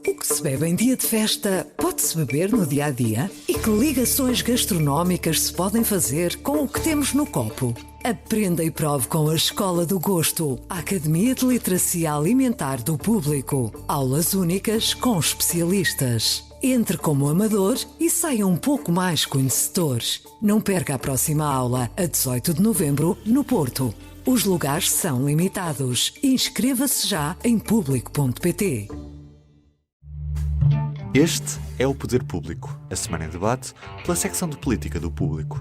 O que se bebe em dia de festa pode-se beber no dia a dia? E que ligações gastronómicas se podem fazer com o que temos no copo? Aprenda e prove com a Escola do Gosto, a Academia de Literacia Alimentar do Público. Aulas únicas com especialistas. Entre como amador e saia um pouco mais conhecedor. Não perca a próxima aula, a 18 de novembro, no Porto. Os lugares são limitados. Inscreva-se já em público.pt. Este é o Poder Público, a semana em debate pela secção de política do Público.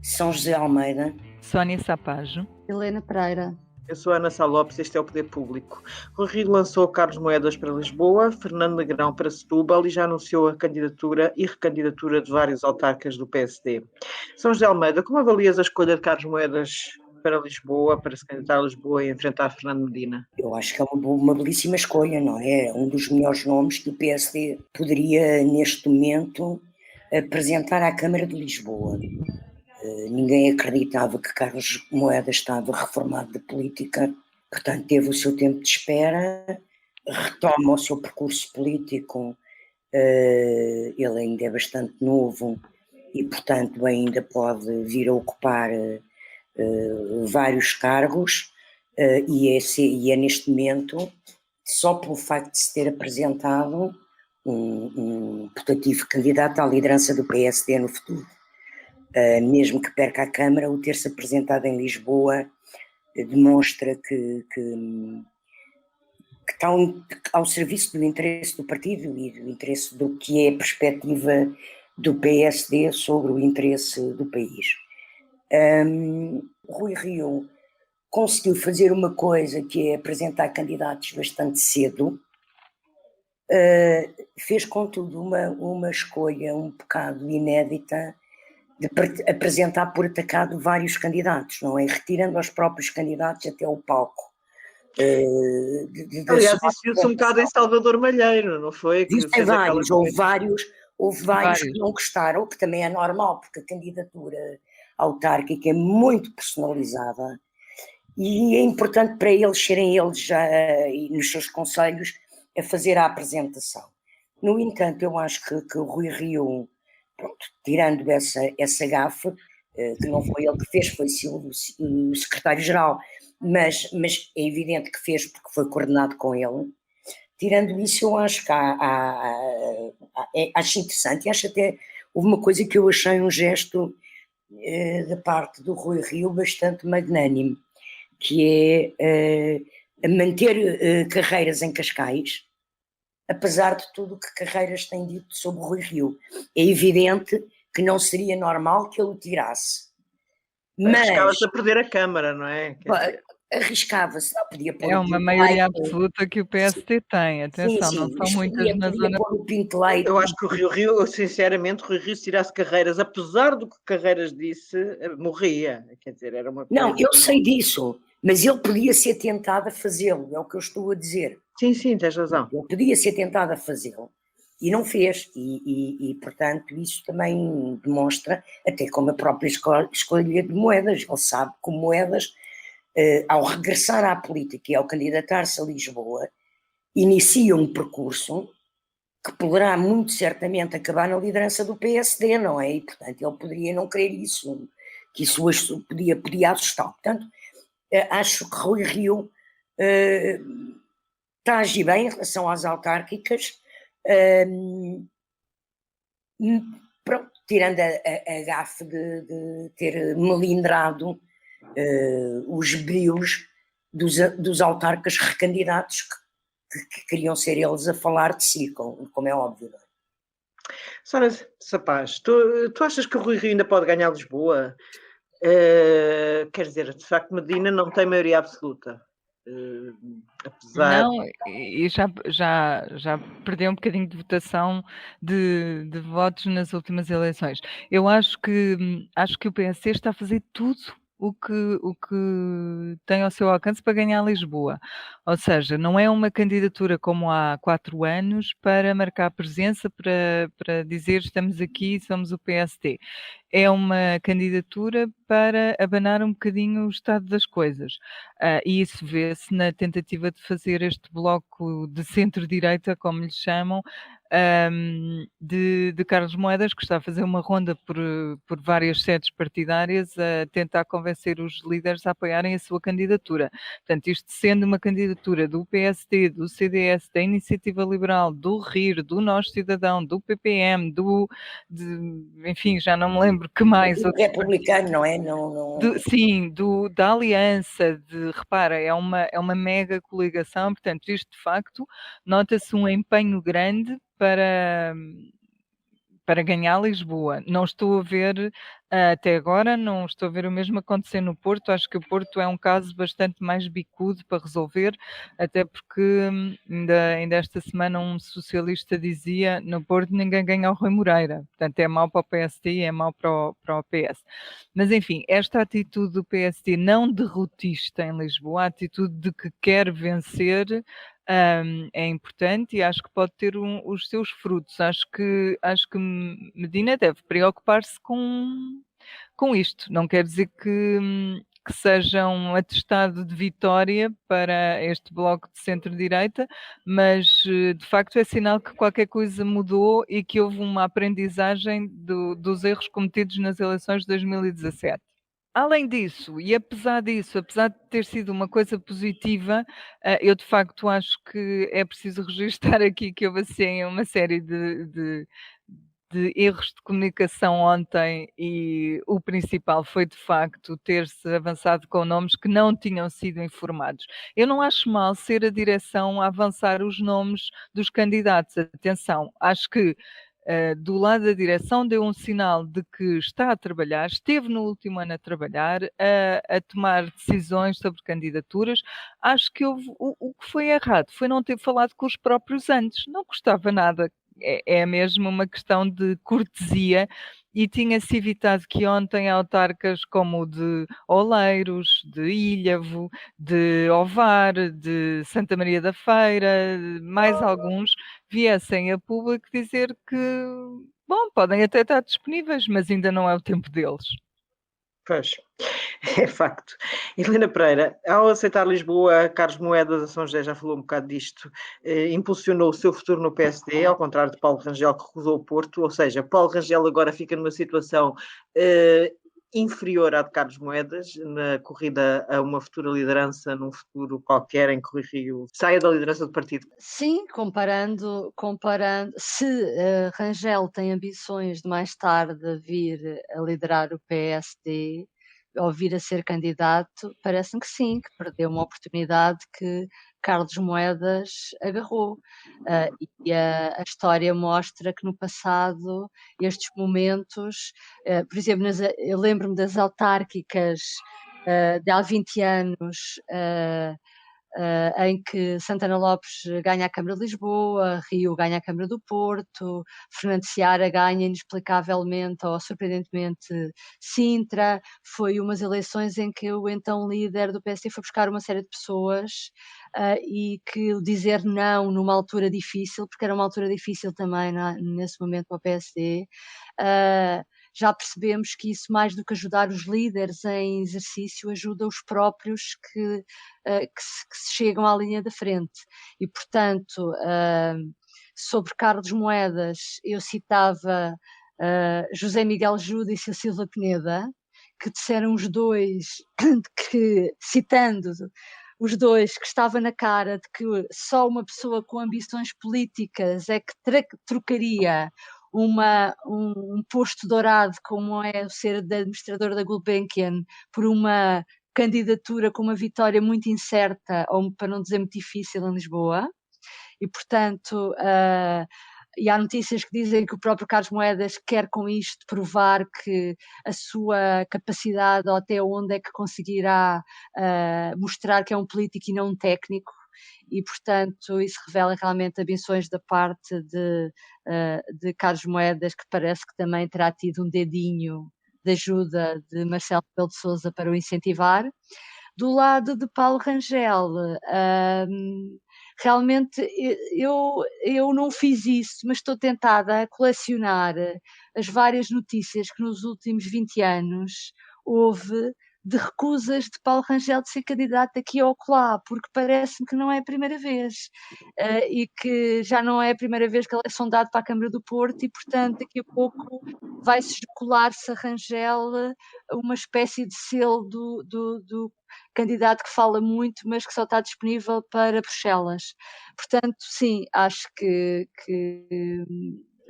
São José Almeida, Sónia Sapajo, Helena Pereira. Eu sou Ana Sá Lopes, este é o Poder Público. Rui Rio lançou Carlos Moedas para Lisboa, Fernando Negrão para Setúbal e já anunciou a candidatura e recandidatura de vários autarcas do PSD. São José Almeida, como avalias a escolha de Carlos Moedas para Lisboa, para se candidatar a Lisboa e enfrentar Fernando Medina? eu acho que é uma belíssima escolha, não é? Um dos melhores nomes que o PSD poderia, neste momento, apresentar à Câmara de Lisboa. Ninguém acreditava que Carlos Moedas estava reformado de política, portanto teve o seu tempo de espera, retoma o seu percurso político, ele ainda é bastante novo e portanto ainda pode vir a ocupar vários cargos, e é neste momento, só pelo facto de se ter apresentado um putativo candidato à liderança do PSD no futuro. Mesmo que perca a Câmara, o ter-se apresentado em Lisboa demonstra que está ao serviço do interesse do partido e do interesse do que é a perspectiva do PSD sobre o interesse do país. Rui Rio conseguiu fazer uma coisa que é apresentar candidatos bastante cedo, fez contudo uma escolha um bocado inédita de apresentar por atacado vários candidatos, não é? Retirando os próprios candidatos até o palco. Aliás, isso viu-se um bocado em Salvador Malheiro, não foi? Existem vários, houve vários que não gostaram, o que também é normal, porque a candidatura autárquica é muito personalizada e é importante para eles serem eles já nos seus conselhos a fazer a apresentação. No entanto, eu acho que o Rui Rio, pronto, tirando essa gafe, que não foi ele que fez, foi o secretário-geral, mas é evidente que fez porque foi coordenado com ele. Tirando isso, eu acho que acho interessante, e acho até, houve uma coisa que eu achei um gesto da parte do Rui Rio bastante magnânimo, que é manter Carreiras em Cascais, apesar de tudo o que Carreiras tem dito sobre o Rui Rio. É evidente que não seria normal que ele o tirasse. Mas arriscava-se a perder a Câmara, não é? Arriscava-se, não podia pôr é o uma Pinto maioria Leite. absoluta que o PSD tem, atenção, Sim, não são mas muitas na podia zona. pôr o Pinto Leite. Eu acho que o Rio, sinceramente, o Rio se tirasse Carreiras, apesar do que Carreiras disse, morria. Quer dizer, era uma coisa... Não, eu sei disso, mas ele podia ser tentado a fazê-lo, é o que eu estou a dizer. Sim, tens razão. Ele podia ser tentado a fazê-lo e não fez, e portanto isso também demonstra, até como a própria escolha de Moedas. Ele sabe que Moedas, ao regressar à política e ao candidatar-se a Lisboa, inicia um percurso que poderá muito certamente acabar na liderança do PSD, não é? E portanto ele poderia não querer isso, que isso podia assustar. Portanto, acho que Rui Rio está a agir bem em relação às autárquicas, pronto, tirando a gafe de ter melindrado os brios dos autarcas recandidatos que queriam ser eles a falar de si, como é óbvio. Sónia Sapaz, tu achas que o Rui Rio ainda pode ganhar Lisboa? Quer dizer, de facto, Medina não tem maioria absoluta. Apesar... Não, e já perdeu um bocadinho de votação de votos nas últimas eleições. Eu acho que o PSD está a fazer tudo o que tem ao seu alcance para ganhar Lisboa. Ou seja, não é uma candidatura como há 4 anos para marcar presença, para dizer estamos aqui, somos o PSD. É uma candidatura para abanar um bocadinho o estado das coisas. E isso vê-se na tentativa de fazer este bloco de centro-direita, como lhe chamam, de Carlos Moedas, que está a fazer uma ronda por várias sedes partidárias a tentar convencer os líderes a apoiarem a sua candidatura. Portanto, isto sendo uma candidatura do PSD, do CDS, da Iniciativa Liberal, do RIR, do Nós Cidadão, do PPM, enfim, já não me lembro que mais. Do republicano, não é? Não... Sim, da aliança, repara, é uma mega coligação, portanto, isto de facto nota-se um empenho grande para ganhar Lisboa. Não estou a ver, até agora, não estou a ver o mesmo acontecer no Porto. Acho que o Porto é um caso bastante mais bicudo para resolver, até porque ainda esta semana um socialista dizia no Porto ninguém ganha o Rui Moreira. Portanto, é mau para o PSD e é mau para o PS. Mas, enfim, esta atitude do PSD não derrotista em Lisboa, a atitude de que quer vencer, é importante e acho que pode ter os seus frutos. Acho que Medina deve preocupar-se com isto. Não quer dizer que seja um atestado de vitória para este bloco de centro-direita, mas de facto é sinal que qualquer coisa mudou e que houve uma aprendizagem dos erros cometidos nas eleições de 2017. Além disso, e apesar disso, apesar de ter sido uma coisa positiva, eu de facto acho que é preciso registar aqui que houve assim uma série de erros de comunicação ontem e o principal foi de facto ter-se avançado com nomes que não tinham sido informados. Eu não acho mal ser a direção a avançar os nomes dos candidatos, atenção, acho que do lado da direção deu um sinal de que está a trabalhar, esteve no último ano a trabalhar, a tomar decisões sobre candidaturas. Acho que o que foi errado foi não ter falado com os próprios antes, não custava nada, é mesmo uma questão de cortesia e tinha-se evitado que ontem autarcas como o de Oleiros, de Ilhavo, de Ovar, de Santa Maria da Feira, mais alguns, viessem a público dizer que, bom, podem até estar disponíveis, mas ainda não é o tempo deles. Pois, é facto. Helena Pereira, ao aceitar Lisboa, Carlos Moedas, a São José já falou um bocado disto, impulsionou o seu futuro no PSD, ao contrário de Paulo Rangel, que recusou o Porto, ou seja, Paulo Rangel agora fica numa situação inferior à de Carlos Moedas, na corrida a uma futura liderança, num futuro qualquer em que Rui Rio saia da liderança do partido. Sim, comparando, se Rangel tem ambições de mais tarde vir a liderar o PSD ou vir a ser candidato, parece-me que sim, que perdeu uma oportunidade que Carlos Moedas agarrou. E a história mostra que no passado estes momentos, por exemplo, eu lembro-me das autárquicas de há 20 anos, em que Santana Lopes ganha a Câmara de Lisboa, Rio ganha a Câmara do Porto, Fernando Seara ganha inexplicavelmente ou surpreendentemente Sintra. Foi umas eleições em que o então líder do PSD foi buscar uma série de pessoas e que dizer não numa altura difícil, porque era uma altura difícil também nesse momento para o PSD, já percebemos que isso, mais do que ajudar os líderes em exercício, ajuda os próprios que se chegam à linha da frente. E, portanto, sobre Carlos Moedas, eu citava José Miguel Juda e Silva Peneda, que disseram os dois, citando os dois, que estava na cara de que só uma pessoa com ambições políticas é que trocaria um posto dourado como é o ser de administrador da Gulbenkian por uma candidatura com uma vitória muito incerta, ou para não dizer muito difícil, em Lisboa. E, portanto, e há notícias que dizem que o próprio Carlos Moedas quer com isto provar que a sua capacidade, ou até onde é que conseguirá mostrar que é um político e não um técnico. E, portanto, isso revela realmente ambições da parte de Carlos Moedas, que parece que também terá tido um dedinho de ajuda de Marcelo Rebelo de Sousa para o incentivar. Do lado de Paulo Rangel, realmente eu não fiz isso, mas estou tentada a colecionar as várias notícias que nos últimos 20 anos houve de recusas de Paulo Rangel de ser candidato aqui ou acolá, porque parece-me que não é a primeira vez, e que já não é a primeira vez que ele é sondado para a Câmara do Porto e, portanto, daqui a pouco vai-se colar-se a Rangel uma espécie de selo do candidato que fala muito, mas que só está disponível para Bruxelas. Portanto, sim, acho que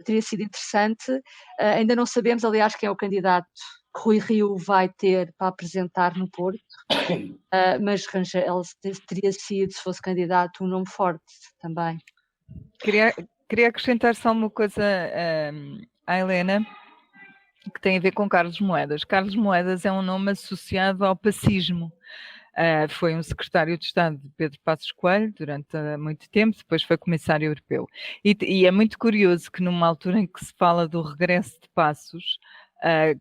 teria sido interessante. Ainda não sabemos, aliás, quem é o candidato que Rui Rio vai ter para apresentar no Porto, mas Rangel teria sido, se fosse candidato, um nome forte também. Queria acrescentar só uma coisa à Helena, que tem a ver com Carlos Moedas. Carlos Moedas é um nome associado ao pacismo. Foi um secretário de Estado de Pedro Passos Coelho durante muito tempo, depois foi comissário europeu. E é muito curioso que numa altura em que se fala do regresso de Passos,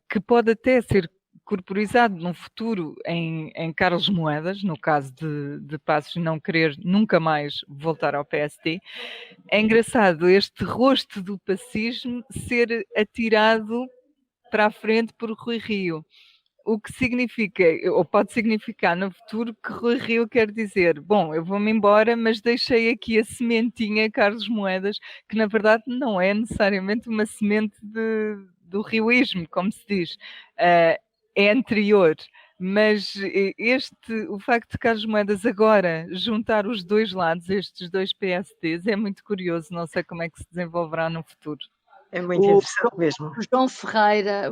que pode até ser corporizado num futuro em Carlos Moedas, no caso de Passos não querer nunca mais voltar ao PSD, é engraçado este rosto do pacismo ser atirado para a frente por Rui Rio. O que significa, ou pode significar no futuro, que Rui Rio quer dizer, bom, eu vou-me embora, mas deixei aqui a sementinha Carlos Moedas, que na verdade não é necessariamente uma semente do rioísmo, como se diz, é anterior. Mas o facto de Carlos Moedas agora juntar os dois lados, estes dois PSDs, é muito curioso, não sei como é que se desenvolverá no futuro. É muito interessante mesmo. O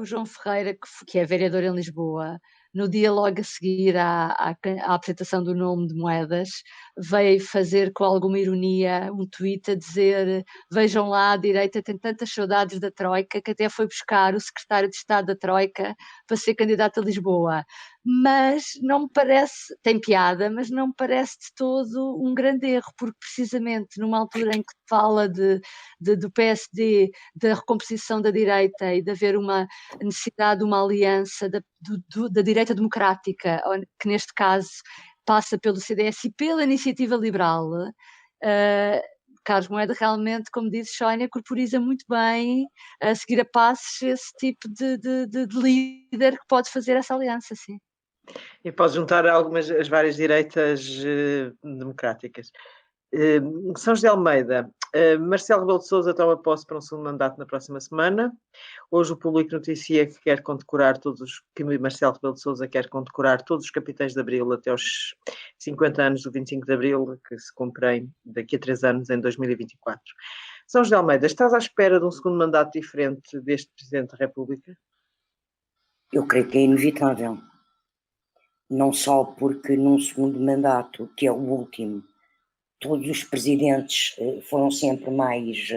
João Ferreira, que é vereador em Lisboa, no dia logo a seguir à apresentação do nome de Moedas, veio fazer com alguma ironia um tweet a dizer: vejam lá, a direita tem tantas saudades da Troika que até foi buscar o secretário de Estado da Troika para ser candidato a Lisboa. Mas não me parece, tem piada, mas não me parece de todo um grande erro, porque precisamente numa altura em que fala do PSD, da recomposição da direita e de haver uma necessidade de uma aliança da direita democrática, que neste caso passa pelo CDS e pela Iniciativa Liberal, Carlos Moedas realmente, como disse Sónia, corporiza muito bem, a seguir a passos, esse tipo de líder que pode fazer essa aliança, sim. E pode juntar as várias direitas democráticas. São José de Almeida, Marcelo Rebelo de Sousa toma posse para um segundo mandato na próxima semana. Hoje o Público noticia que Marcelo Rebelo de Sousa quer condecorar todos os capitães de Abril até aos 50 anos do 25 de Abril, que se cumprem daqui a 3 anos, em 2024. São José de Almeida, estás à espera de um segundo mandato diferente deste Presidente da República? Eu creio que é inevitável. Não só porque num segundo mandato, que é o último, todos os presidentes foram sempre mais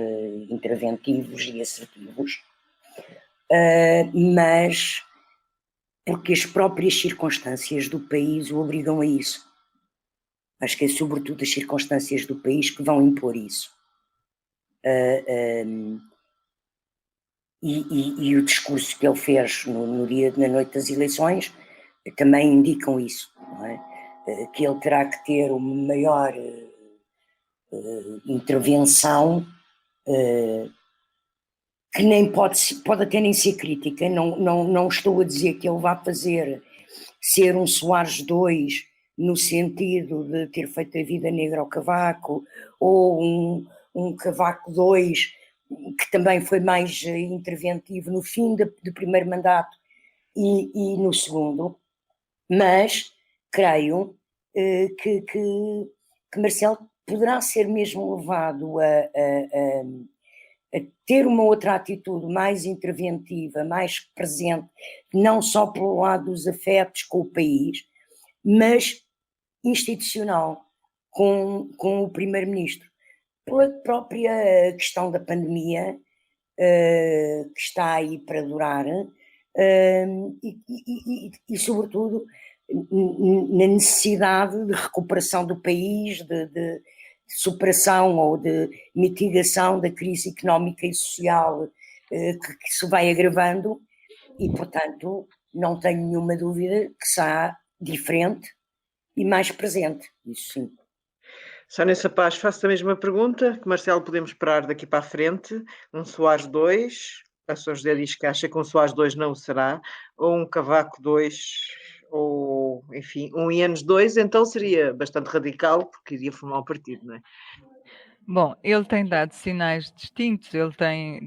interventivos e assertivos, mas porque as próprias circunstâncias do país o obrigam a isso. Acho que é sobretudo as circunstâncias do país que vão impor isso. E o discurso que ele fez na noite das eleições também indicam isso, não é? Que ele terá que ter uma maior intervenção, que nem pode até nem ser crítica. Não estou a dizer que ele vá ser um Soares II no sentido de ter feito a vida negra ao Cavaco, ou um Cavaco II que também foi mais interventivo no fim do primeiro mandato e no segundo, mas creio que Marcelo poderá ser mesmo levado a ter uma outra atitude mais interventiva, mais presente, não só pelo lado dos afetos com o país, mas institucional, com o Primeiro-Ministro. Pela própria questão da pandemia, que está aí para durar, e sobretudo na necessidade de recuperação do país, de superação ou de mitigação da crise económica e social que se vai agravando, e, portanto, não tenho nenhuma dúvida que será diferente e mais presente, isso sim. Sónia Sapaz, faço a mesma pergunta, que Marcelo podemos esperar daqui para a frente, um Soares 2, a São José diz que acha que um Soares 2 não o será, ou um Cavaco 2, ou, enfim, um Ianes 2, então seria bastante radical, porque iria formar um partido, não é? Bom, ele tem dado sinais distintos, ele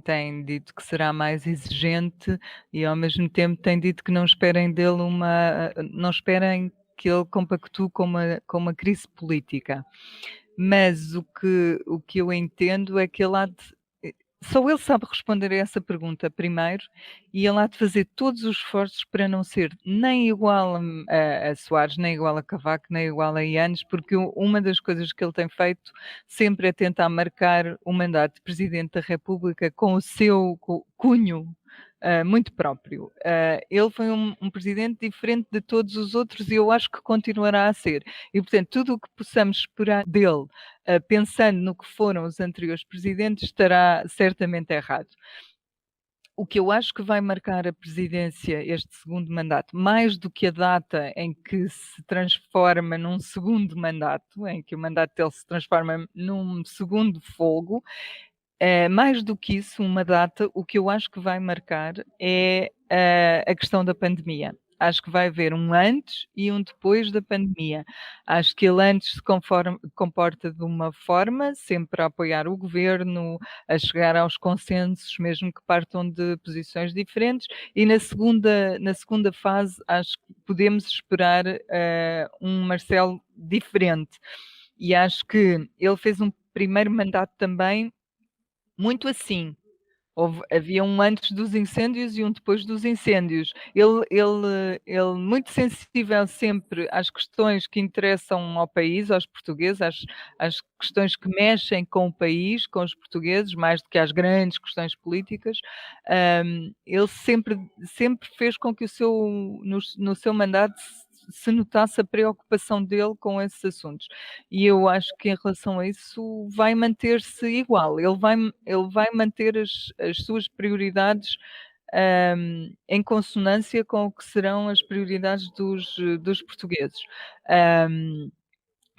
tem dito que será mais exigente e ao mesmo tempo tem dito que não esperem dele não esperem que ele compactue com uma crise política. Mas o que eu entendo é que só ele sabe responder a essa pergunta primeiro e ele há de fazer todos os esforços para não ser nem igual a Soares, nem igual a Cavaco, nem igual a Ianes, porque uma das coisas que ele tem feito sempre é tentar marcar o mandato de Presidente da República com o seu cunho muito próprio. Ele foi um presidente diferente de todos os outros e eu acho que continuará a ser. E, portanto, tudo o que possamos esperar dele, pensando no que foram os anteriores presidentes, estará certamente errado. O que eu acho que vai marcar a presidência, este segundo mandato, mais do que a data em que se transforma num segundo mandato, em que o mandato dele se transforma num segundo folgo, mais do que isso, uma data, o que eu acho que vai marcar é a questão da pandemia. Acho que vai haver um antes e um depois da pandemia. Acho que ele antes se comporta de uma forma, sempre a apoiar o governo, a chegar aos consensos, mesmo que partam de posições diferentes, e na segunda fase acho que podemos esperar um Marcelo diferente. E acho que ele fez um primeiro mandato também muito assim. Havia um antes dos incêndios e um depois dos incêndios. Ele muito sensível sempre às questões que interessam ao país, aos portugueses, às questões que mexem com o país, com os portugueses, mais do que às grandes questões políticas. Ele sempre fez com que no seu mandato se notasse a preocupação dele com esses assuntos. E eu acho que em relação a isso vai manter-se igual. Ele vai manter as suas prioridades em consonância com o que serão as prioridades dos portugueses.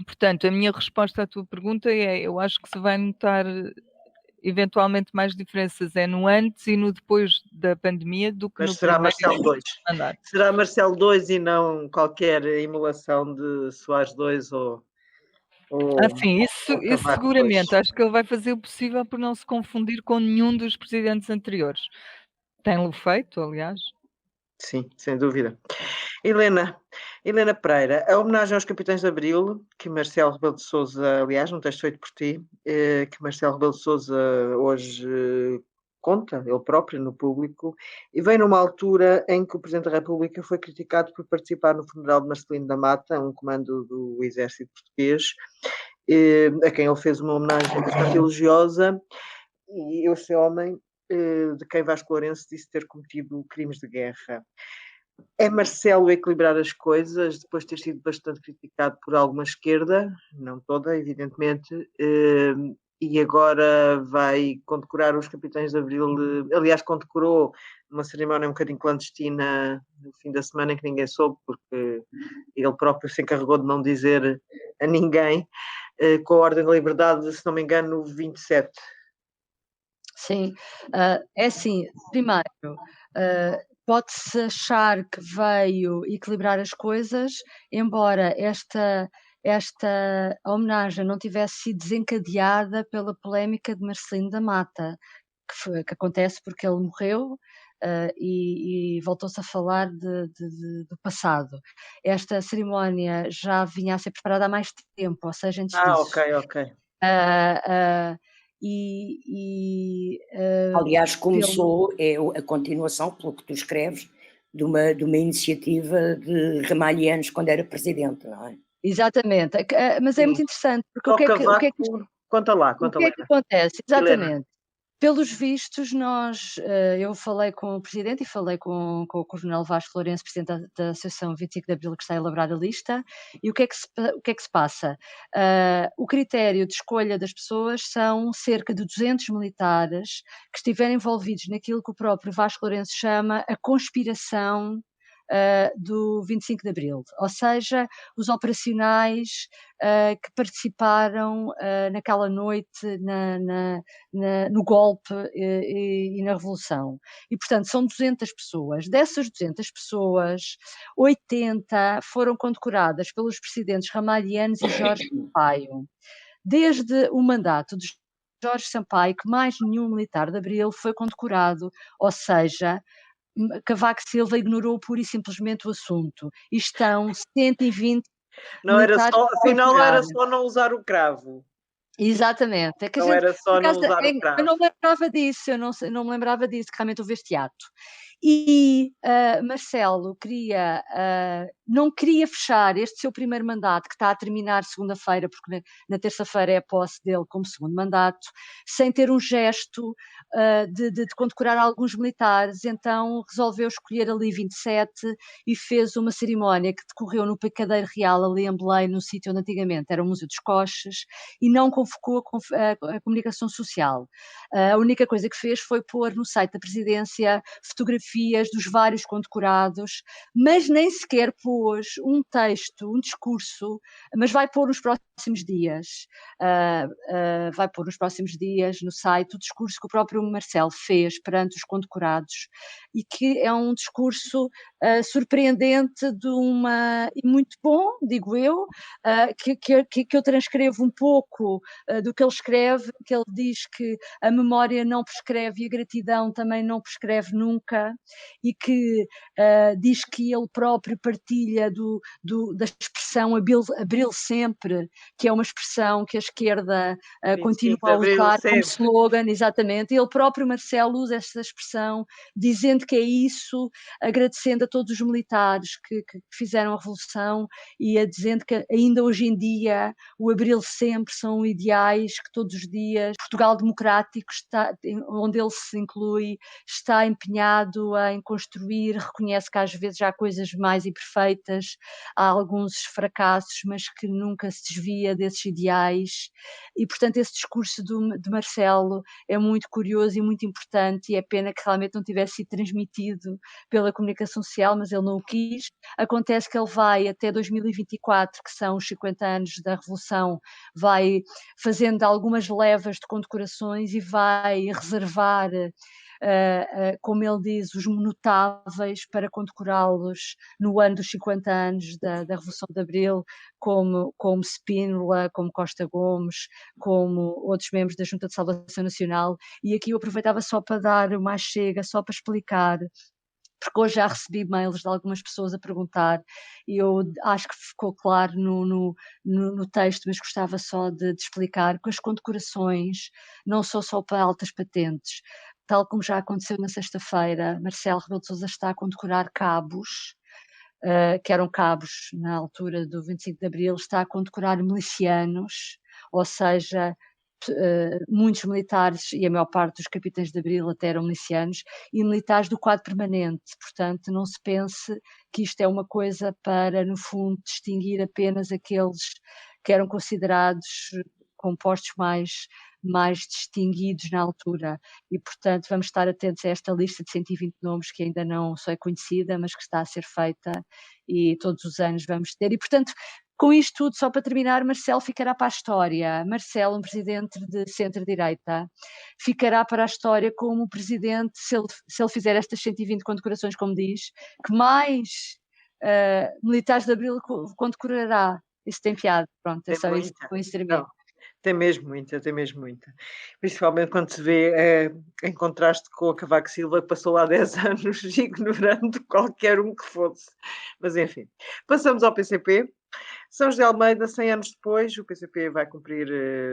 Portanto, a minha resposta à tua pergunta é: eu acho que se vai notar eventualmente mais diferenças no antes e no depois da pandemia do que Mas no será primeiro Marcelo 2. mandato. Será Marcelo 2 e não qualquer emulação de Soares 2 ou Sim, isso Cavaco seguramente. 2. Acho que ele vai fazer o possível por não se confundir com nenhum dos presidentes anteriores. Tem-lo feito, aliás. Sim, sem dúvida. Helena Pereira, a homenagem aos Capitães de Abril, que Marcelo Rebelo de Sousa, aliás, um texto feito por ti, que Marcelo Rebelo de Sousa hoje conta, ele próprio, no público, e vem numa altura em que o Presidente da República foi criticado por participar no funeral de Marcelino da Mata, um comando do Exército Português, a quem ele fez uma homenagem bastante elogiosa, e esse homem, de quem Vasco Lourenço disse ter cometido crimes de guerra. É Marcelo equilibrar as coisas, depois de ter sido bastante criticado por alguma esquerda, não toda, evidentemente, e agora vai condecorar os Capitães de Abril, aliás, condecorou uma cerimónia um bocadinho clandestina no fim da semana, que ninguém soube, porque ele próprio se encarregou de não dizer a ninguém, com a Ordem da Liberdade, se não me engano, 27. Sim, é assim, primeiro, pode-se achar que veio equilibrar as coisas, embora esta homenagem não tivesse sido desencadeada pela polémica de Marcelino da Mata, que acontece porque ele morreu, e voltou-se a falar do passado. Esta cerimónia já vinha a ser preparada há mais tempo, ou seja, antes disso. Ok. Aliás, começou, é a continuação, pelo que tu escreves, de uma iniciativa de Ramalhianos quando era presidente, não é? Exatamente, mas é muito interessante, porque o que é que Conta lá. acontece? Exatamente. Pelos vistos, eu falei com o Presidente e falei com o Coronel Vasco Lourenço, Presidente da Associação 25 de Abril, que está a elaborar a lista, e o que é que se passa? O critério de escolha das pessoas são cerca de 200 militares que estiverem envolvidos naquilo que o próprio Vasco Lourenço chama a conspiração do 25 de Abril, ou seja, os operacionais que participaram naquela noite no golpe e na Revolução. E, portanto, são 200 pessoas. Dessas 200 pessoas, 80 foram condecoradas pelos presidentes Ramalhianos e Jorge Sampaio. Desde o mandato de Jorge Sampaio, que mais nenhum militar de Abril foi condecorado, ou seja, Cavaco Silva ignorou pura e simplesmente o assunto. E estão 120 militares. Afinal, era só não usar o cravo. Exatamente. É que não era só não usar o cravo. Eu não me lembrava disso, não me lembrava disso, que realmente houve este ato. E Marcelo não queria fechar este seu primeiro mandato, que está a terminar segunda-feira, porque na terça-feira é a posse dele como segundo mandato, sem ter um gesto de condecorar alguns militares. Então resolveu escolher ali 27 e fez uma cerimónia que decorreu no Picadeiro Real, ali em Belém, no sítio onde antigamente era o Museu dos Coches, e não convocou a comunicação social. A única coisa que fez foi pôr no site da Presidência fotografias dos vários condecorados, mas nem sequer pôs um texto, um discurso, mas vai pôr nos próximos dias. Vai pôr nos próximos dias no site o discurso que o próprio Marcelo fez perante os condecorados, e que é um discurso surpreendente e muito bom, digo eu, que eu transcrevo um pouco do que ele escreve, que ele diz que a memória não prescreve e a gratidão também não prescreve nunca, e que diz que ele próprio partilha da expressão Abril sempre, que é uma expressão que a esquerda continua a usar como slogan, exatamente. Ele próprio, Marcelo, usa essa expressão, dizendo que é isso, agradecendo a todos os militares que fizeram a Revolução, e dizendo que ainda hoje em dia o Abril sempre são ideais que todos os dias Portugal democrático, onde ele se inclui, está empenhado em construir. Reconhece que às vezes há coisas mais imperfeitas, há alguns fracassos, mas que nunca se desvia desses ideais. E, portanto, esse discurso de Marcelo é muito curioso e muito importante, e é pena que realmente não tivesse sido transmitido pela comunicação social, mas ele não o quis. Acontece que ele vai até 2024, que são os 50 anos da Revolução, vai fazendo algumas levas de condecorações e vai reservar, como ele diz, os notáveis para condecorá-los no ano dos 50 anos da Revolução de Abril, como Spínola, como Costa Gomes, como outros membros da Junta de Salvação Nacional. E aqui eu aproveitava só para dar uma chega, só para explicar, porque hoje já recebi mails de algumas pessoas a perguntar, e eu acho que ficou claro no texto, mas gostava só de explicar que as condecorações não são só para altas patentes. Tal como já aconteceu na sexta-feira, Marcelo Rebelo de Sousa está a condecorar cabos, que eram cabos na altura do 25 de Abril, está a condecorar milicianos, ou seja, muitos militares, e a maior parte dos capitães de Abril até eram milicianos, e militares do quadro permanente. Portanto, não se pense que isto é uma coisa para, no fundo, distinguir apenas aqueles que eram considerados compostos mais distinguidos na altura. E, portanto, vamos estar atentos a esta lista de 120 nomes que ainda não só é conhecida, mas que está a ser feita, e todos os anos vamos ter. E, portanto, com isto tudo, só para terminar, Marcelo ficará para a história. Marcelo, um presidente de centro-direita, ficará para a história como o presidente, se ele fizer estas 120 condecorações, como diz, que mais militares de Abril condecorará. Isso tem piada. Pronto, é só isso. Com isso termino. Tem mesmo muita. Principalmente quando se vê em contraste com a Cavaco Silva, que passou lá 10 anos ignorando qualquer um que fosse. Mas enfim, passamos ao PCP. São José de Almeida, 100 anos depois, o PCP vai cumprir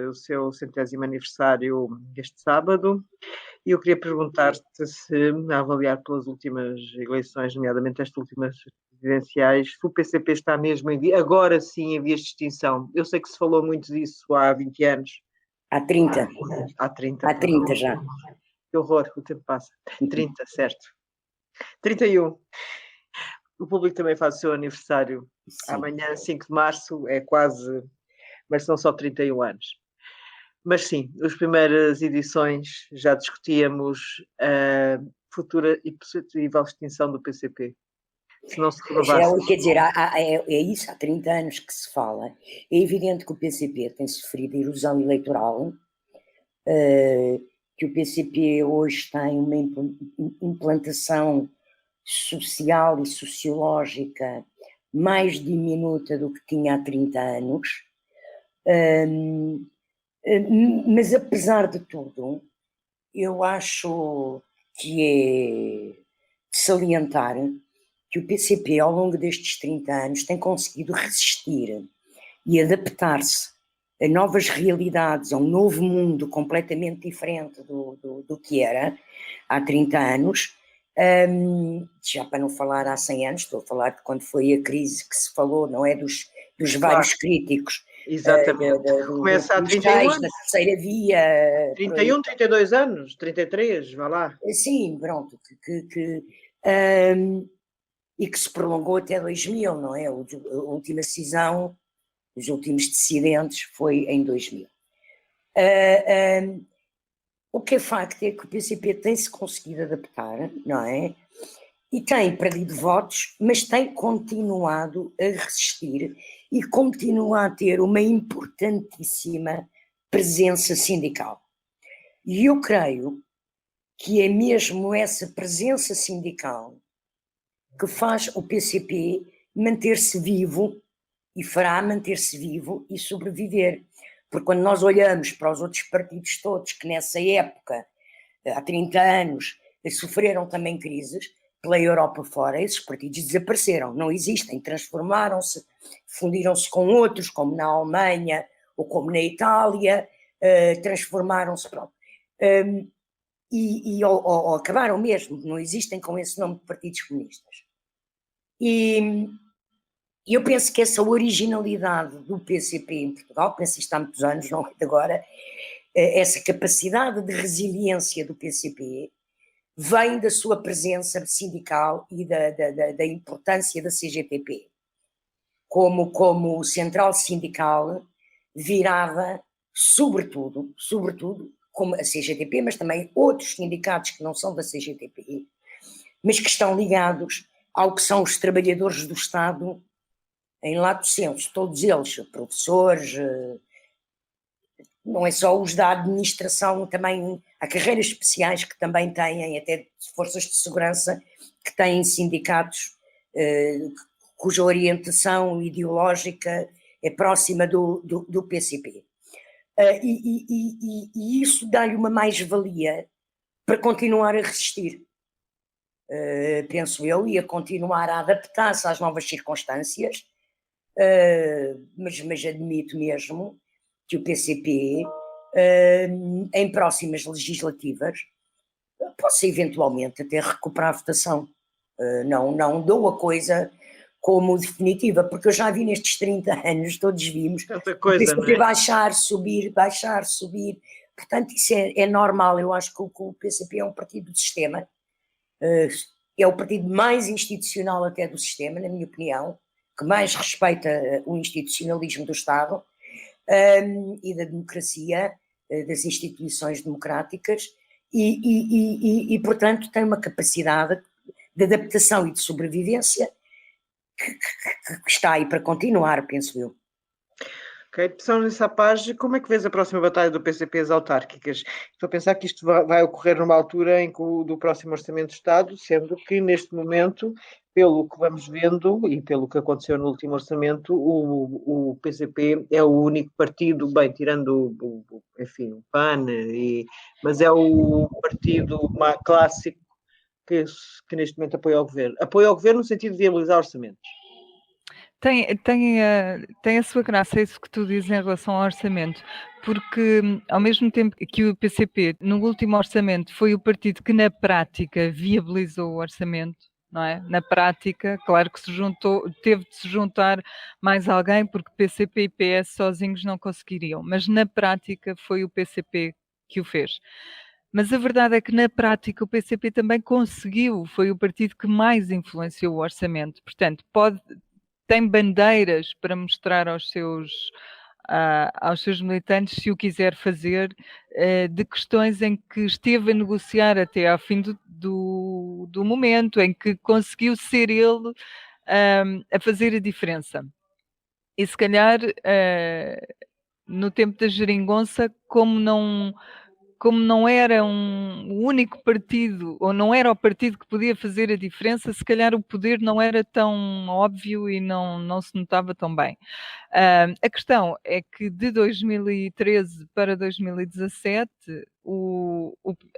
o seu 100º aniversário este sábado. E eu queria perguntar-te se, a avaliar pelas últimas eleições, nomeadamente estas últimas presidenciais, se o PCP está mesmo agora sim em vias de extinção. Eu sei que se falou muito disso há 20 anos. Há 30. Há 30. Há 30 já. Que horror, o tempo passa. 30, certo. 31. O público também faz o seu aniversário. Sim. Amanhã, 5 de março, é quase, mas são só 31 anos. Mas sim, as primeiras edições já discutíamos a futura e possível extinção do PCP. Se não se renovasse. Quer dizer, é isso, há 30 anos que se fala. É evidente que o PCP tem sofrido erosão eleitoral, que o PCP hoje tem uma implantação social e sociológica mais diminuta do que tinha há 30 anos. Mas apesar de tudo, eu acho que é de salientar que o PCP ao longo destes 30 anos tem conseguido resistir e adaptar-se a novas realidades, a um novo mundo completamente diferente do que era há 30 anos, já para não falar há 100 anos, estou a falar de quando foi a crise que se falou, não é, dos vários críticos. Exatamente. Começa há 31 anos. Da terceira via. 31, 32 anos, 33, vá lá. Sim, pronto. E que se prolongou até 2000, não é? A última decisão, os últimos dissidentes foi em 2000. O que é facto é que o PCP tem-se conseguido adaptar, não é? E tem perdido votos, mas tem continuado a resistir e continua a ter uma importantíssima presença sindical. E eu creio que é mesmo essa presença sindical que faz o PCP manter-se vivo e fará manter-se vivo e sobreviver. Porque quando nós olhamos para os outros partidos todos que nessa época, há 30 anos, sofreram também crises, pela Europa fora, esses partidos desapareceram, não existem, transformaram-se, fundiram-se com outros, como na Alemanha ou como na Itália, transformaram-se, pronto. Ou acabaram mesmo, não existem com esse nome de partidos comunistas. E eu penso que essa originalidade do PCP em Portugal, penso isto há muitos anos, não é de agora, essa capacidade de resiliência do PCP vem da sua presença sindical e da importância da CGTP como central sindical virada, sobretudo, como a CGTP, mas também outros sindicatos que não são da CGTP, mas que estão ligados ao que são os trabalhadores do Estado em lato sensu, todos eles, professores, não é só os da administração, também há carreiras especiais que também têm, até forças de segurança, que têm sindicatos cuja orientação ideológica é próxima do PCP. E isso dá-lhe uma mais-valia para continuar a resistir, penso eu, e a continuar a adaptar-se às novas circunstâncias, mas admito mesmo que o PCP, em próximas legislativas, possa eventualmente até recuperar a votação. Não dou a coisa como definitiva, porque eu já vi nestes 30 anos, todos vimos, tanta coisa, o PCP não é? baixar, subir. Portanto, isso é normal. Eu acho que o PCP é um partido do sistema, é o partido mais institucional até do sistema, na minha opinião, que mais respeita o institucionalismo do Estado, e da democracia, das instituições democráticas, e, portanto, tem uma capacidade de adaptação e de sobrevivência que está aí para continuar, penso eu. Ok, pessoal, nessa página, como é que vês a próxima batalha do PCP às autárquicas? Estou a pensar que isto vai ocorrer numa altura em que do próximo Orçamento de Estado, sendo que neste momento, pelo que vamos vendo e pelo que aconteceu no último orçamento, o PCP é o único partido, bem, tirando enfim, o PAN, mas é o partido clássico que neste momento apoia o governo. Apoia o governo no sentido de viabilizar orçamentos. Tem a sua graça isso que tu dizes em relação ao orçamento, porque ao mesmo tempo que o PCP no último orçamento foi o partido que na prática viabilizou o orçamento, não é? Na prática, claro que teve de se juntar mais alguém, porque PCP e PS sozinhos não conseguiriam, mas na prática foi o PCP que o fez. Mas a verdade é que na prática o PCP também conseguiu, foi o partido que mais influenciou o orçamento, portanto tem bandeiras para mostrar aos seus militantes, se o quiser fazer, de questões em que esteve a negociar até ao fim do momento, em que conseguiu ser ele a fazer a diferença. E se calhar, no tempo da geringonça, como não era o único partido, ou não era o partido que podia fazer a diferença, se calhar o poder não era tão óbvio e não se notava tão bem. A questão é que de 2013 para 2017,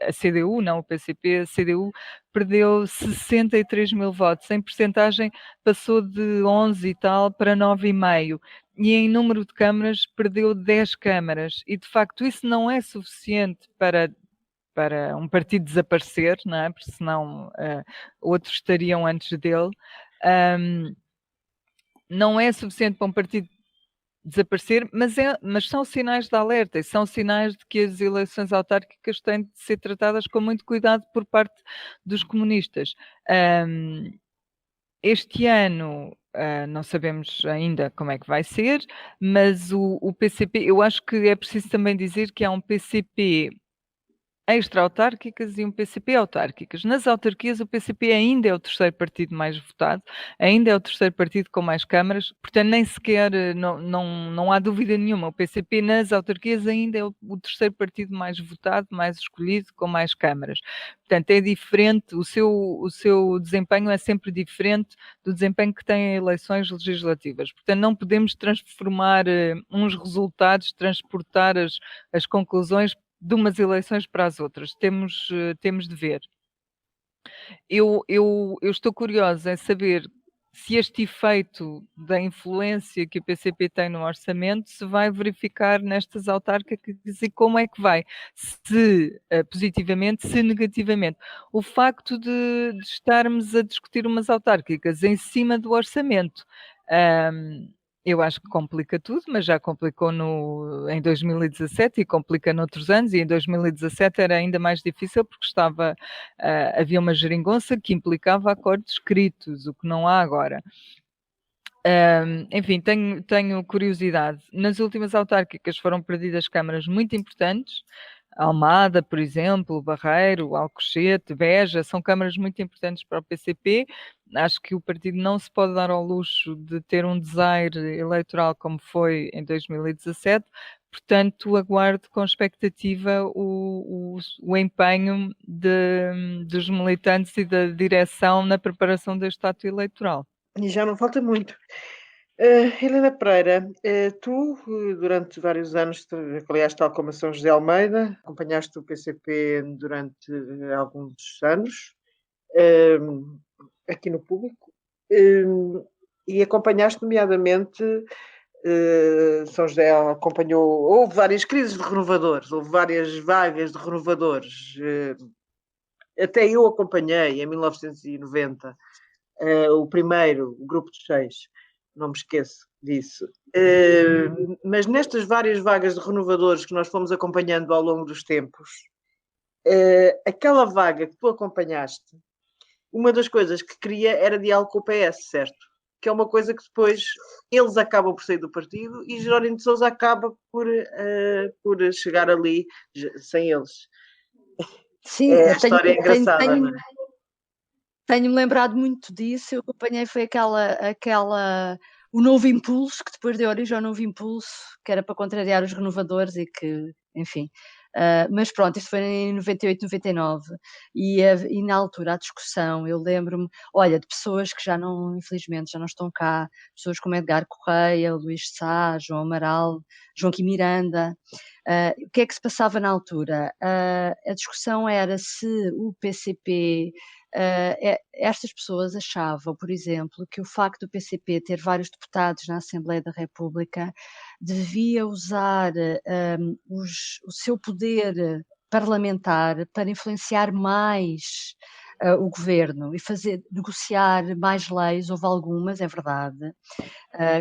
a CDU, não o PCP, a CDU perdeu 63 mil votos. Em percentagem passou de 11 e tal para 9,5. E em número de câmaras perdeu 10 câmaras. E de facto isso não é suficiente para um partido desaparecer, não é? Porque senão outros estariam antes dele. Não é suficiente para um partido desaparecer, mas são sinais de alerta e são sinais de que as eleições autárquicas têm de ser tratadas com muito cuidado por parte dos comunistas. Este ano não sabemos ainda como é que vai ser, mas o PCP, eu acho que é preciso também dizer que há um PCP extra-autárquicas e um PCP autárquicas. Nas autarquias, o PCP ainda é o terceiro partido mais votado, ainda é o terceiro partido com mais câmaras, portanto, nem sequer, não há dúvida nenhuma, o PCP nas autarquias ainda é o terceiro partido mais votado, mais escolhido, com mais câmaras. Portanto, é diferente, o seu desempenho é sempre diferente do desempenho que tem em eleições legislativas. Portanto, não podemos transformar uns resultados, transportar as conclusões de umas eleições para as outras. Temos de ver. Eu estou curiosa em saber se este efeito da influência que o PCP tem no orçamento se vai verificar nestas autárquicas e como é que vai, se positivamente, se negativamente. O facto de estarmos a discutir umas autárquicas em cima do orçamento, eu acho que complica tudo, mas já complicou em 2017 e complica noutros anos, e em 2017 era ainda mais difícil porque havia uma geringonça que implicava acordos escritos, o que não há agora. Enfim, tenho curiosidade. Nas últimas autárquicas foram perdidas câmaras muito importantes, Almada, por exemplo, Barreiro, Alcochete, Beja, são câmaras muito importantes para o PCP. Acho que o partido não se pode dar ao luxo de ter um desaire eleitoral como foi em 2017, portanto aguardo com expectativa o empenho dos militantes e da direção na preparação deste ato eleitoral. E já não falta muito. Helena Pereira, tu durante vários anos, aliás, tal como a São José Almeida, acompanhaste o PCP durante alguns anos, aqui no público, e acompanhaste nomeadamente, São José houve várias crises de renovadores, houve várias vagas de renovadores, até eu acompanhei em 1990 o primeiro, o grupo de 6, não me esqueço disso. Mas nestas várias vagas de renovadores que nós fomos acompanhando ao longo dos tempos, aquela vaga que tu acompanhaste, uma das coisas que queria era diálogo com o PS, certo? Que é uma coisa que depois eles acabam por sair do partido e Jerónimo de Sousa acaba por chegar ali sem eles. Sim, a história é engraçada, não é? Tenho-me lembrado muito disso. Eu acompanhei, foi o Novo Impulso, que depois deu origem ao Novo Impulso, que era para contrariar os renovadores e que, enfim. Mas pronto, isto foi em 98, 99. E na altura a discussão, eu lembro-me, olha, de pessoas que infelizmente, já não estão cá, pessoas como Edgar Correia, Luís Sá, João Amaral, João Quim Miranda. O que é que se passava na altura? A discussão era se o PCP... estas pessoas achavam, por exemplo, que o facto do PCP ter vários deputados na Assembleia da República devia usar o seu poder parlamentar para influenciar mais o governo e negociar mais leis. Houve algumas, é verdade,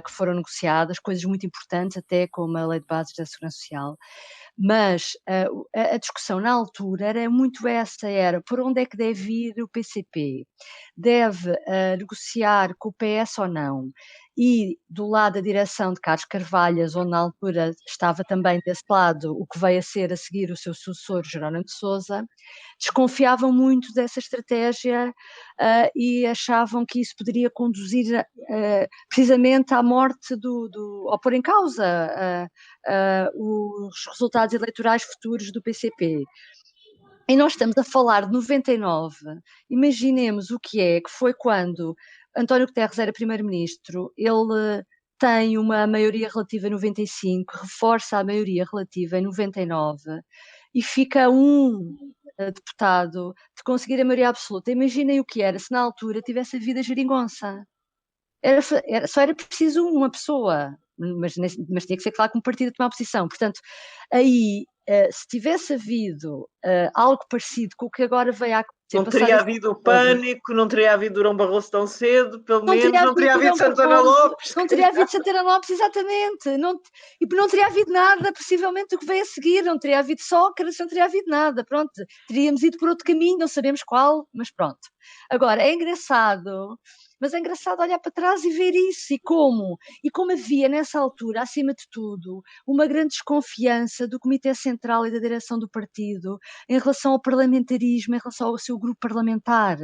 que foram negociadas, coisas muito importantes, até como a Lei de Bases da Segurança Social. Mas a discussão na altura era muito essa, era por onde é que deve ir o PCP? Deve negociar com o PS ou não? E do lado da direção de Carlos Carvalhas, onde na altura estava também desse lado o que veio a seguir o seu sucessor, Jerónimo de Sousa, desconfiavam muito dessa estratégia e achavam que isso poderia conduzir precisamente à morte ou pôr em causa os resultados eleitorais futuros do PCP. E nós estamos a falar de 99, imaginemos o que foi quando António Guterres era primeiro-ministro, ele tem uma maioria relativa em 95, reforça a maioria relativa em 99 e fica deputado de conseguir a maioria absoluta. Imaginem o que era se na altura tivesse havido a geringonça. Só era preciso uma pessoa, mas tinha que ser claro que um partido tomar posição. Portanto, aí, se tivesse havido algo parecido com o que agora veio a acontecer... Não teria havido o pânico, não teria havido Durão Barroso tão cedo, pelo menos não teria havido Santana Lopes. Não teria havido Santana Lopes, exatamente. E não teria havido nada, possivelmente, do que veio a seguir. Não teria havido Sócrates, não teria havido nada. Pronto, teríamos ido por outro caminho, não sabemos qual, mas pronto. Agora, é engraçado... Mas é engraçado olhar para trás e ver isso, e como havia nessa altura, acima de tudo, uma grande desconfiança do Comitê Central e da direção do partido em relação ao parlamentarismo, em relação ao seu grupo parlamentar.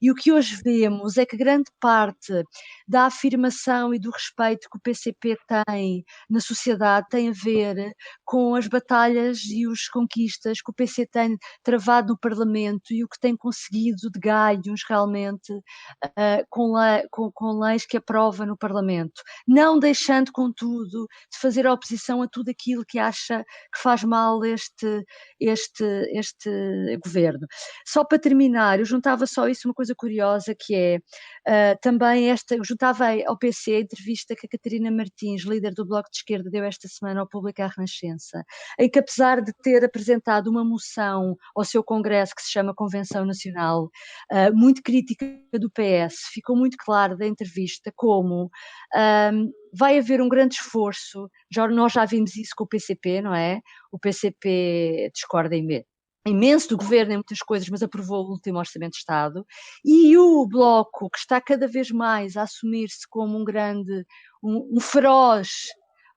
E o que hoje vemos é que grande parte da afirmação e do respeito que o PCP tem na sociedade tem a ver com as batalhas e as conquistas que o PC tem travado no Parlamento e o que tem conseguido de ganhos realmente com leis que aprova no Parlamento, não deixando, contudo, de fazer oposição a tudo aquilo que acha que faz mal este governo. Só para terminar, eu juntava só isso, uma coisa curiosa, que é também eu juntava ao PC a entrevista que a Catarina Martins, líder do Bloco de Esquerda, deu esta semana ao Público à Renascença, em que, apesar de ter apresentado uma moção ao seu congresso que se chama Convenção Nacional, muito crítica do PS, ficou muito claro da entrevista como vai haver um grande esforço, nós já vimos isso com o PCP, não é? O PCP discorda imenso do governo em muitas coisas, mas aprovou o último Orçamento de Estado, e o Bloco, que está cada vez mais a assumir-se como um feroz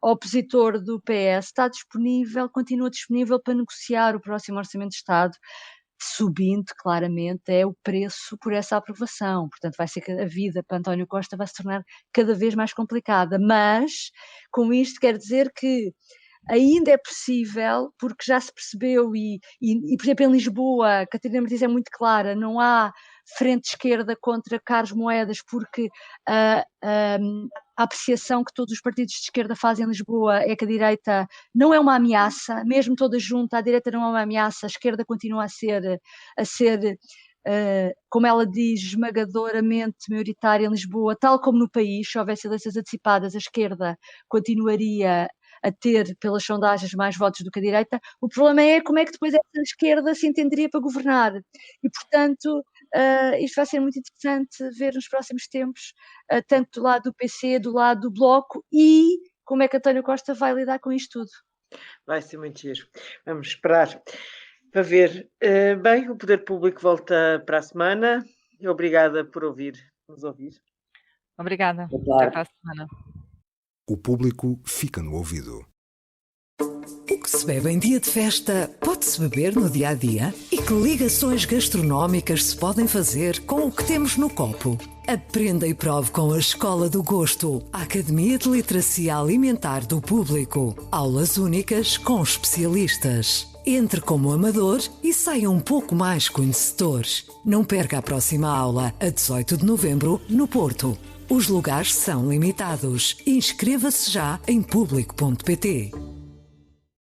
opositor do PS, continua disponível para negociar o próximo Orçamento de Estado, subindo claramente o preço por essa aprovação. Portanto, vai ser que a vida para António Costa vai se tornar cada vez mais complicada, mas com isto quer dizer que ainda é possível, porque já se percebeu e por exemplo, em Lisboa, a Catarina Martins é muito clara, não há frente esquerda contra Carlos Moedas, porque a apreciação que todos os partidos de esquerda fazem em Lisboa é que a direita não é uma ameaça, mesmo toda junta, a direita não é uma ameaça, a esquerda continua a ser como ela diz, esmagadoramente maioritária em Lisboa, tal como no país. Se houvesse eleições antecipadas, a esquerda continuaria a ter, pelas sondagens, mais votos do que a direita. O problema é como é que depois essa esquerda se entenderia para governar. E, portanto, isto vai ser muito interessante ver nos próximos tempos, tanto do lado do PC, do lado do Bloco, e como é que António Costa vai lidar com isto tudo. Vai ser muito giro. Vamos esperar para ver. Bem, o Poder Público volta para a semana. Obrigada por nos ouvir. Obrigada. Até para a semana. O público fica no ouvido. O que se bebe em dia de festa pode-se beber no dia a dia? E que ligações gastronómicas se podem fazer com o que temos no copo? Aprenda e prove com a Escola do Gosto, a Academia de Literacia Alimentar do Público. Aulas únicas com especialistas. Entre como amador e saia um pouco mais conhecedor. Não perca a próxima aula, a 18 de novembro, no Porto. Os lugares são limitados. Inscreva-se já em público.pt.